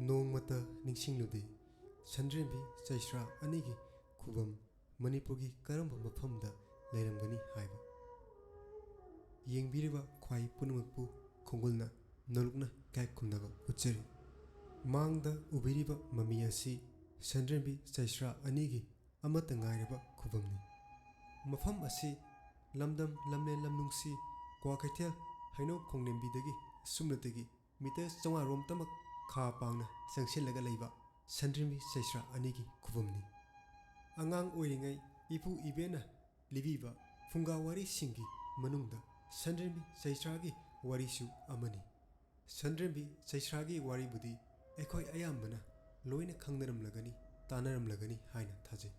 नोंमता निंगसिंगलुदे संड्रेंबी चैश्रा अनिगी खुबम मणिपुरगी करंब मफमदा लेरंगनी हाइबा येंगबिरिबा ख्वाई पुनमकपु खोंगुलना नलुकना काय खुमनबा उच्चरी मांगदा उबिरिबा ममी असि संड्रेंबी चैश्रा अनिगी अमत ngairaba खुबमनी मफम असि लमदम लमले लमनुंगसी क्वाकैथेल हैनो खोंगनेंबीदगी सुमनतगी मीटर 500 रोम तमक खा पांगना संगसिलगा लैबा संड्रेंबी चैश्रा अनिगी खुबमनी अंगांग ओइरिङै इपु इबेना लिबिबा फुंगा वारी सिंगी मनुंगदा संड्रेंबी चैश्रागी वारीसु अमनी संड्रेंबी चैश्रागी वारी बुदी एखोय अयाम्बना लोइना खंगनरमलगनी तानरमलगनी हाइना थाजे।